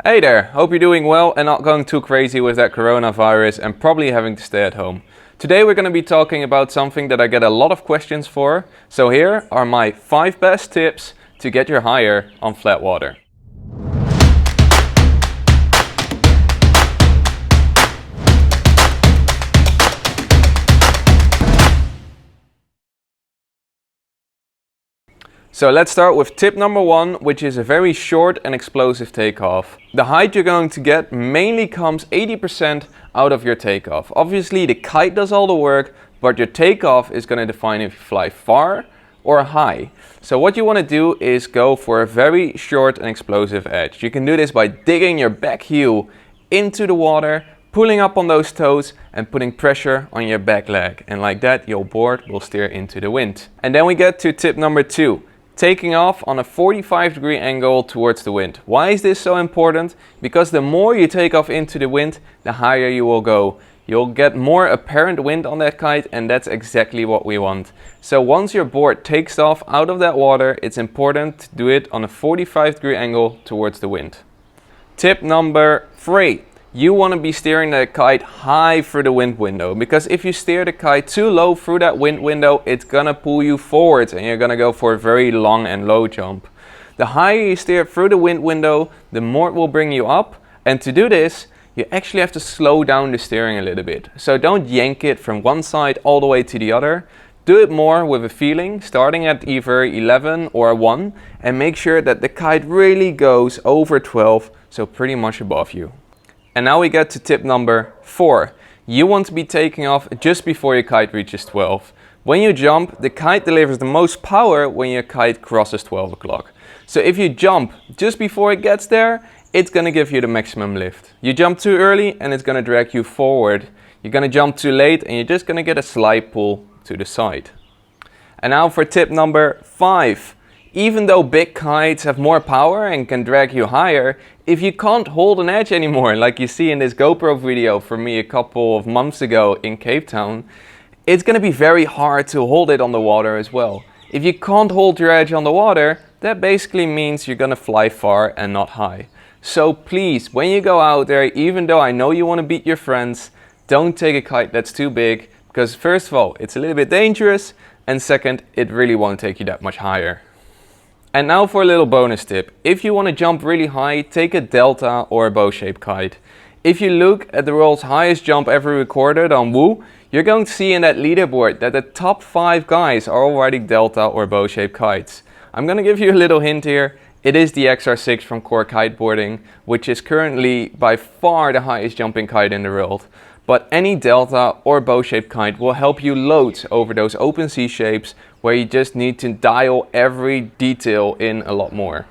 Hey there, hope you're doing well and not going too crazy with that coronavirus and probably having to stay at home. Today we're going to be talking about something that I get a lot of questions for. So here are my 5 best tips to get your higher on flat water. So let's start with tip number 1, which is a very short and explosive takeoff. The height you're going to get mainly comes 80% out of your takeoff. Obviously the kite does all the work, but your takeoff is going to define if you fly far or high. So what you want to do is go for a very short and explosive edge. You can do this by digging your back heel into the water, pulling up on those toes and putting pressure on your back leg. And like that your board will steer into the wind. And then we get to tip number 2. Taking off on a 45-degree angle towards the wind. Why is this so important? Because the more you take off into the wind, the higher you will go. You'll get more apparent wind on that kite, and that's exactly what we want. So once your board takes off out of that water, it's important to do it on a 45-degree angle towards the wind. Tip number 3. You want to be steering the kite high through the wind window, because if you steer the kite too low through that wind window, it's gonna pull you forward and you're gonna go for a very long and low jump. The higher you steer through the wind window, the more it will bring you up, and to do this you actually have to slow down the steering a little bit. So don't yank it from one side all the way to the other. Do it more with a feeling, starting at either 11 or 1, and make sure that the kite really goes over 12, so pretty much above you. And now we get to tip number 4. You want to be taking off just before your kite reaches 12. When you jump, the kite delivers the most power when your kite crosses 12 o'clock. So if you jump just before it gets there, it's going to give you the maximum lift. You jump too early and it's going to drag you forward. You're going to jump too late and you're just going to get a slight pull to the side. And now for tip number 5. Even though big kites have more power and can drag you higher, if you can't hold an edge anymore, like you see in this GoPro video from me a couple of months ago in Cape Town, it's going to be very hard to hold it on the water as well. If you can't hold your edge on the water, that basically means you're going to fly far and not high. So please, when you go out there, even though I know you want to beat your friends, don't take a kite that's too big, because first of all, it's a little bit dangerous, and second, it really won't take you that much higher. And now for a little bonus tip. If you want to jump really high, take a delta or a bow-shaped kite. If you look at the world's highest jump ever recorded on Woo, you're going to see in that leaderboard that the top 5 guys are already delta or bow-shaped kites. I'm going to give you a little hint here. It is the XR6 from Core Kiteboarding, which is currently by far the highest jumping kite in the world. But any delta or bow-shaped kite will help you load over those open sea shapes where you just need to dial every detail in a lot more.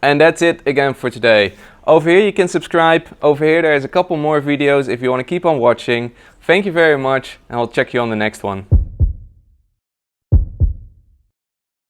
And that's it again for today. Over here you can subscribe. Over here there's a couple more videos if you want to keep on watching. Thank you very much and I'll check you on the next one.